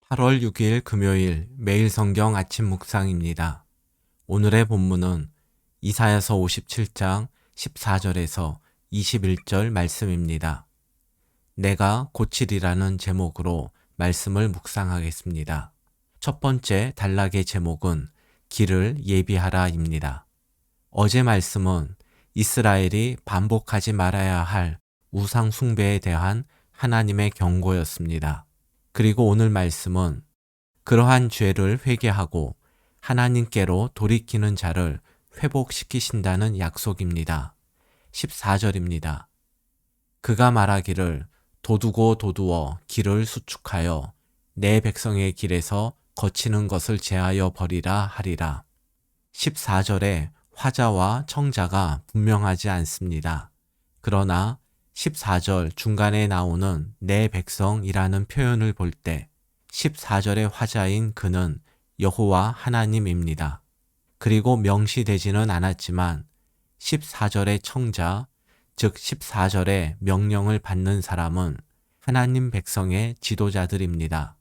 8월 6일 금요일 매일 성경 아침 묵상입니다. 오늘의 본문은 이사야서 57장 14절에서 21절 말씀입니다. 내가 고치리라는 제목으로 말씀을 묵상하겠습니다. 첫 번째 단락의 제목은 길을 예비하라입니다. 어제 말씀은 이스라엘이 반복하지 말아야 할 우상 숭배에 대한 하나님의 경고였습니다. 그리고 오늘 말씀은 그러한 죄를 회개하고 하나님께로 돌이키는 자를 회복시키신다는 약속입니다. 14절입니다. 그가 말하기를 도두고 도두어 길을 수축하여 내 백성의 길에서 거치는 것을 제하여 버리라 하리라. 14절에 화자와 청자가 분명하지 않습니다. 그러나 14절 중간에 나오는 내 백성이라는 표현을 볼 때 14절의 화자인 그는 여호와 하나님입니다. 그리고 명시되지는 않았지만 14절의 청자, 즉 14절의 명령을 받는 사람은 하나님 백성의 지도자들입니다.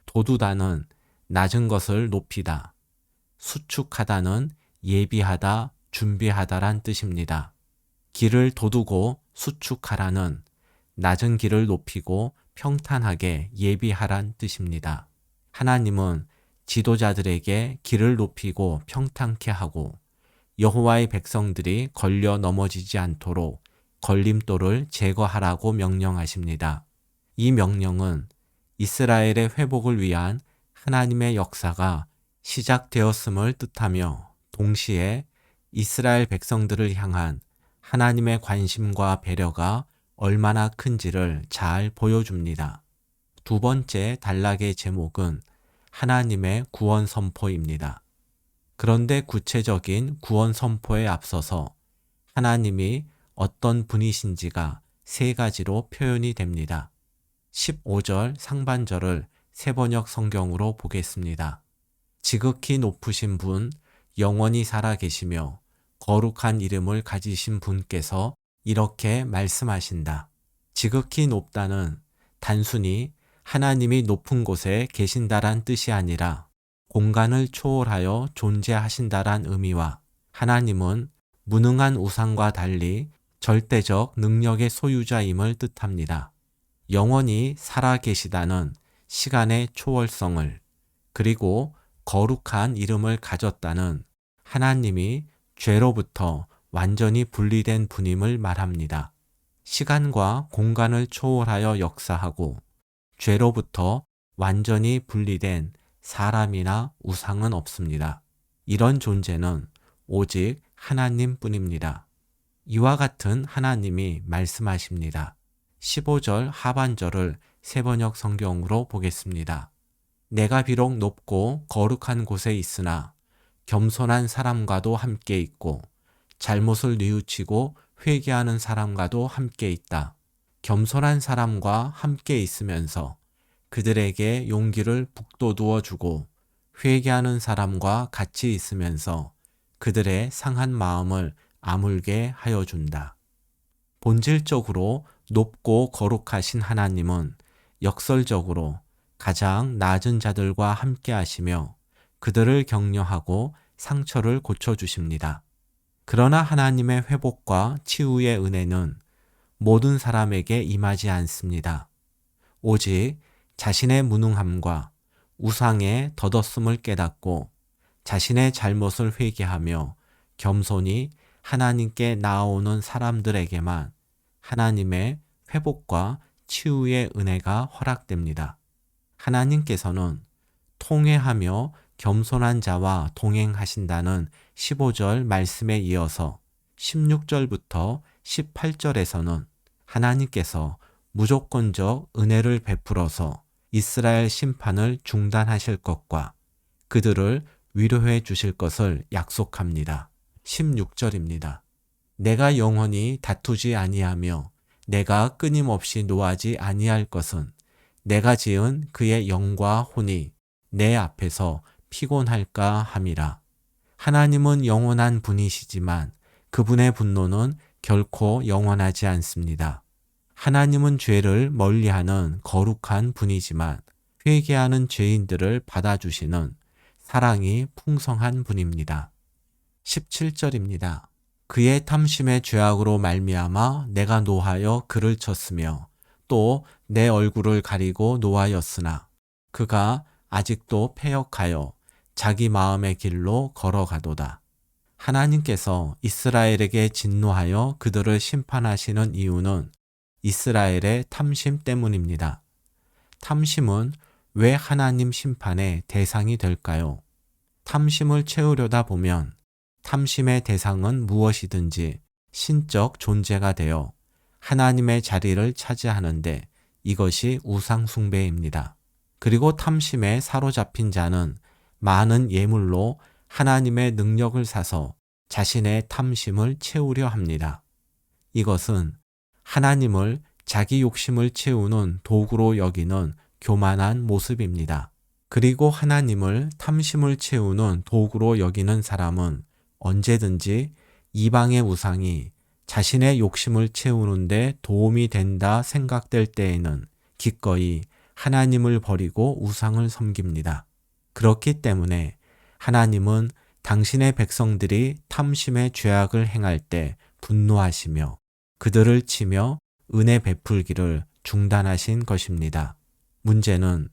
도두다는 낮은 것을 높이다, 수축하다는 예비하다, 준비하다란 뜻입니다. 길을 도두고 수축하라는 낮은 길을 높이고 평탄하게 예비하란 뜻입니다. 하나님은 지도자들에게 길을 높이고 평탄케 하고 여호와의 백성들이 걸려 넘어지지 않도록 걸림돌을 제거하라고 명령하십니다. 이 명령은 이스라엘의 회복을 위한 하나님의 역사가 시작되었음을 뜻하며 동시에 이스라엘 백성들을 향한 하나님의 관심과 배려가 얼마나 큰지를 잘 보여줍니다. 두 번째 단락의 제목은 하나님의 구원 선포입니다. 그런데 구체적인 구원 선포에 앞서서 하나님이 어떤 분이신지가 세 가지로 표현이 됩니다. 15절 상반절을 세번역 성경으로 보겠습니다. 지극히 높으신 분, 영원히 살아계시며 거룩한 이름을 가지신 분께서 이렇게 말씀하신다. 지극히 높다는 단순히 하나님이 높은 곳에 계신다란 뜻이 아니라 공간을 초월하여 존재하신다란 의미와 하나님은 무능한 우상과 달리 절대적 능력의 소유자임을 뜻합니다. 영원히 살아계시다는 시간의 초월성을, 그리고 거룩한 이름을 가졌다는 하나님이 죄로부터 완전히 분리된 분임을 말합니다. 시간과 공간을 초월하여 역사하고 죄로부터 완전히 분리된 사람이나 우상은 없습니다. 이런 존재는 오직 하나님뿐입니다. 이와 같은 하나님이 말씀하십니다. 15절 하반절을 세번역 성경으로 보겠습니다. 내가 비록 높고 거룩한 곳에 있으나 겸손한 사람과도 함께 있고 잘못을 뉘우치고 회개하는 사람과도 함께 있다. 겸손한 사람과 함께 있으면서 그들에게 용기를 북돋워 주고 회개하는 사람과 같이 있으면서 그들의 상한 마음을 아물게 하여 준다. 본질적으로 높고 거룩하신 하나님은 역설적으로 가장 낮은 자들과 함께 하시며 그들을 격려하고 상처를 고쳐주십니다. 그러나 하나님의 회복과 치유의 은혜는 모든 사람에게 임하지 않습니다. 오직 자신의 무능함과 우상의 덧없음을 깨닫고 자신의 잘못을 회개하며 겸손히 하나님께 나아오는 사람들에게만 하나님의 회복과 치유의 은혜가 허락됩니다. 하나님께서는 통회하며 겸손한 자와 동행하신다는 15절 말씀에 이어서 16절부터 18절에서는 하나님께서 무조건적 은혜를 베풀어서 이스라엘 심판을 중단하실 것과 그들을 위로해 주실 것을 약속합니다. 16절입니다. 내가 영원히 다투지 아니하며 내가 끊임없이 노하지 아니할 것은 내가 지은 그의 영과 혼이 내 앞에서 피곤할까 함이라. 하나님은 영원한 분이시지만 그분의 분노는 결코 영원하지 않습니다. 하나님은 죄를 멀리하는 거룩한 분이지만 회개하는 죄인들을 받아주시는 사랑이 풍성한 분입니다. 17절입니다. 그의 탐심의 죄악으로 말미암아 내가 노하여 그를 쳤으며 또 내 얼굴을 가리고 노하였으나 그가 아직도 패역하여 자기 마음의 길로 걸어가도다. 하나님께서 이스라엘에게 진노하여 그들을 심판하시는 이유는 이스라엘의 탐심 때문입니다. 탐심은 왜 하나님 심판의 대상이 될까요? 탐심을 채우려다 보면 탐심의 대상은 무엇이든지 신적 존재가 되어 하나님의 자리를 차지하는데 이것이 우상숭배입니다. 그리고 탐심에 사로잡힌 자는 많은 예물로 하나님의 능력을 사서 자신의 탐심을 채우려 합니다. 이것은 하나님을 자기 욕심을 채우는 도구로 여기는 교만한 모습입니다. 그리고 하나님을 탐심을 채우는 도구로 여기는 사람은 언제든지 이방의 우상이 자신의 욕심을 채우는데 도움이 된다 생각될 때에는 기꺼이 하나님을 버리고 우상을 섬깁니다. 그렇기 때문에 하나님은 당신의 백성들이 탐심의 죄악을 행할 때 분노하시며 그들을 치며 은혜 베풀기를 중단하신 것입니다. 문제는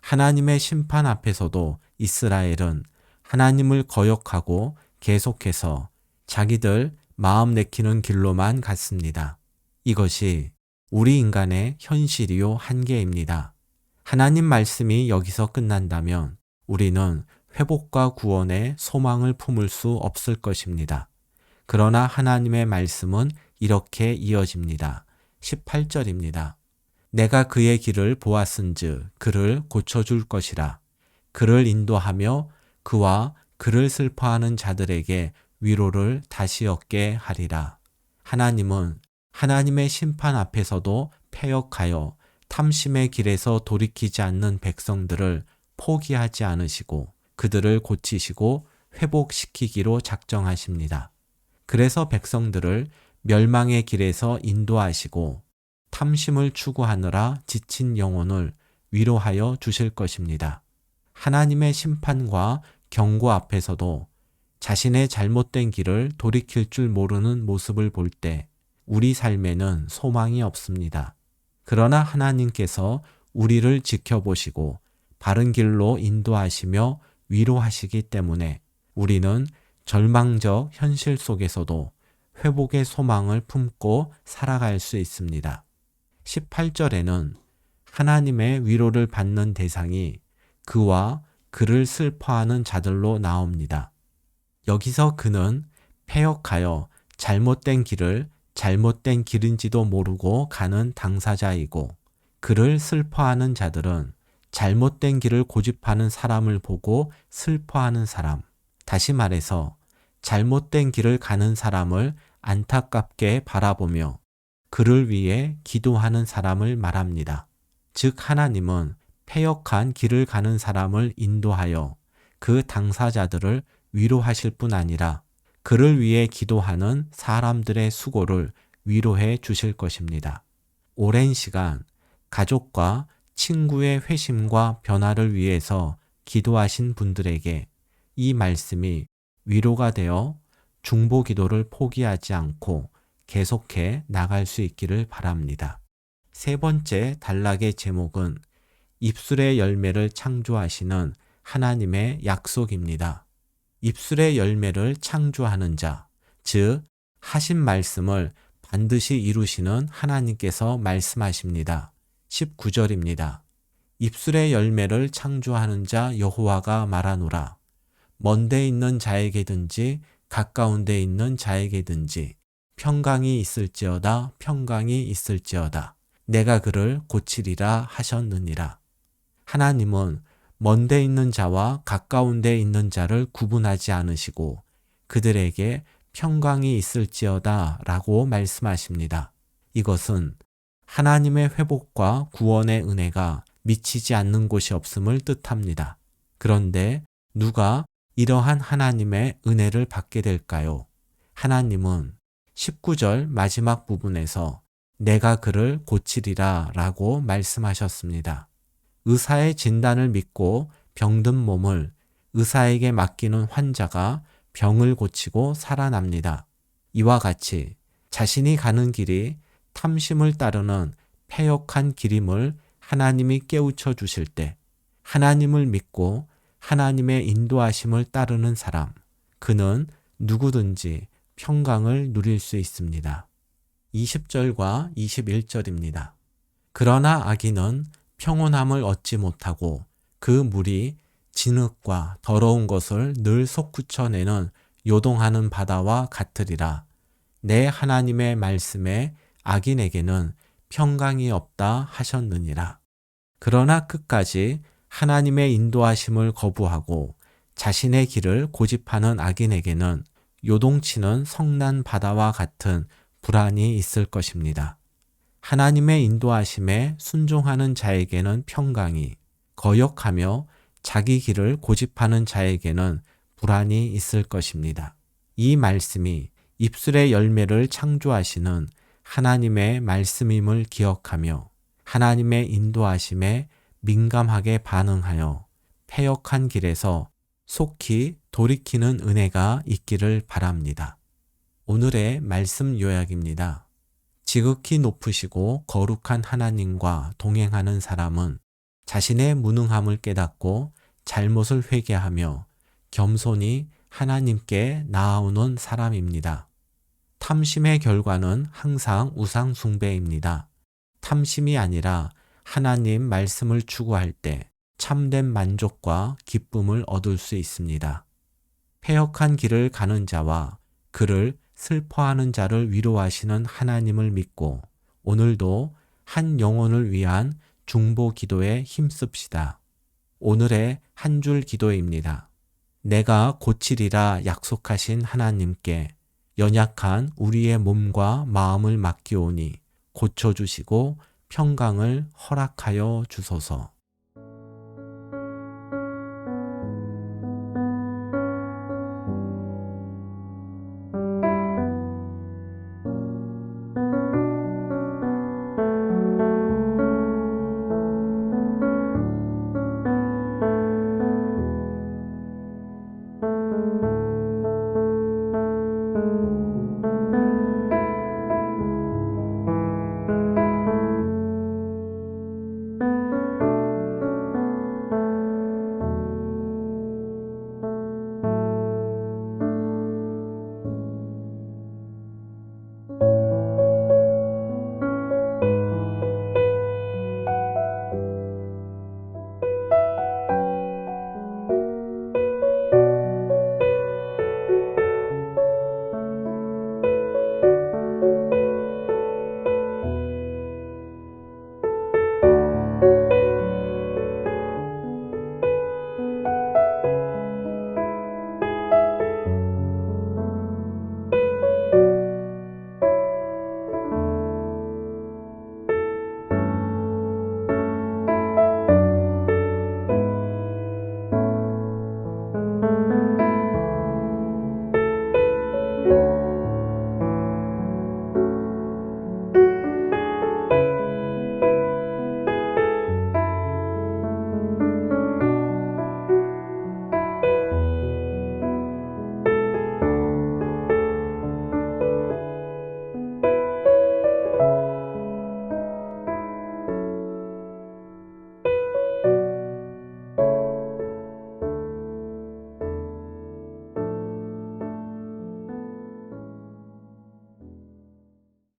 하나님의 심판 앞에서도 이스라엘은 하나님을 거역하고 계속해서 자기들 마음 내키는 길로만 갔습니다. 이것이 우리 인간의 현실이요 한계입니다. 하나님 말씀이 여기서 끝난다면 우리는 회복과 구원의 소망을 품을 수 없을 것입니다. 그러나 하나님의 말씀은 이렇게 이어집니다. 18절입니다. 내가 그의 길을 보았은즉 그를 고쳐줄 것이라. 그를 인도하며 그와 그를 슬퍼하는 자들에게 위로를 다시 얻게 하리라. 하나님은 하나님의 심판 앞에서도 패역하여 탐심의 길에서 돌이키지 않는 백성들을 포기하지 않으시고 그들을 고치시고 회복시키기로 작정하십니다. 그래서 백성들을 멸망의 길에서 인도하시고 탐심을 추구하느라 지친 영혼을 위로하여 주실 것입니다. 하나님의 심판과 경고 앞에서도 자신의 잘못된 길을 돌이킬 줄 모르는 모습을 볼 때 우리 삶에는 소망이 없습니다. 그러나 하나님께서 우리를 지켜보시고 바른 길로 인도하시며 위로하시기 때문에 우리는 절망적 현실 속에서도 회복의 소망을 품고 살아갈 수 있습니다. 18절에는 하나님의 위로를 받는 대상이 그와 그를 슬퍼하는 자들로 나옵니다. 여기서 그는 패역하여 잘못된 길을 잘못된 길인지도 모르고 가는 당사자이고 그를 슬퍼하는 자들은 잘못된 길을 고집하는 사람을 보고 슬퍼하는 사람, 다시 말해서 잘못된 길을 가는 사람을 안타깝게 바라보며 그를 위해 기도하는 사람을 말합니다. 즉 하나님은 패역한 길을 가는 사람을 인도하여 그 당사자들을 위로하실 뿐 아니라 그를 위해 기도하는 사람들의 수고를 위로해 주실 것입니다. 오랜 시간 가족과 친구의 회심과 변화를 위해서 기도하신 분들에게 이 말씀이 위로가 되어 중보 기도를 포기하지 않고 계속해 나갈 수 있기를 바랍니다. 세 번째 단락의 제목은 입술의 열매를 창조하시는 하나님의 약속입니다. 입술의 열매를 창조하는 자, 즉 하신 말씀을 반드시 이루시는 하나님께서 말씀하십니다. 19절입니다. 입술의 열매를 창조하는 자 여호와가 말하노라. 먼데 있는 자에게든지 가까운 데 있는 자에게든지 평강이 있을지어다 평강이 있을지어다 내가 그를 고치리라 하셨느니라. 하나님은 먼데 있는 자와 가까운 데 있는 자를 구분하지 않으시고 그들에게 평강이 있을지어다 라고 말씀하십니다. 이것은 하나님의 회복과 구원의 은혜가 미치지 않는 곳이 없음을 뜻합니다. 그런데 누가 이러한 하나님의 은혜를 받게 될까요? 하나님은 19절 마지막 부분에서 내가 그를 고치리라 라고 말씀하셨습니다. 의사의 진단을 믿고 병든 몸을 의사에게 맡기는 환자가 병을 고치고 살아납니다. 이와 같이 자신이 가는 길이 탐심을 따르는 패역한 길임을 하나님이 깨우쳐 주실 때 하나님을 믿고 하나님의 인도하심을 따르는 사람, 그는 누구든지 평강을 누릴 수 있습니다. 20절과 21절입니다. 그러나 악인은 평온함을 얻지 못하고 그 물이 진흙과 더러운 것을 늘 솟구쳐내는 요동하는 바다와 같으리라. 내 하나님의 말씀에 악인에게는 평강이 없다 하셨느니라. 그러나 끝까지 하나님의 인도하심을 거부하고 자신의 길을 고집하는 악인에게는 요동치는 성난 바다와 같은 불안이 있을 것입니다. 하나님의 인도하심에 순종하는 자에게는 평강이, 거역하며 자기 길을 고집하는 자에게는 불안이 있을 것입니다. 이 말씀이 입술의 열매를 창조하시는 하나님의 말씀임을 기억하며 하나님의 인도하심에 민감하게 반응하여 패역한 길에서 속히 돌이키는 은혜가 있기를 바랍니다. 오늘의 말씀 요약입니다. 지극히 높으시고 거룩한 하나님과 동행하는 사람은 자신의 무능함을 깨닫고 잘못을 회개하며 겸손히 하나님께 나아오는 사람입니다. 탐심의 결과는 항상 우상 숭배입니다. 탐심이 아니라 하나님 말씀을 추구할 때 참된 만족과 기쁨을 얻을 수 있습니다. 패역한 길을 가는 자와 그를 슬퍼하는 자를 위로하시는 하나님을 믿고 오늘도 한 영혼을 위한 중보 기도에 힘씁시다. 오늘의 한 줄 기도입니다. 내가 고치리라 약속하신 하나님께 연약한 우리의 몸과 마음을 맡기오니 고쳐주시고 평강을 허락하여 주소서.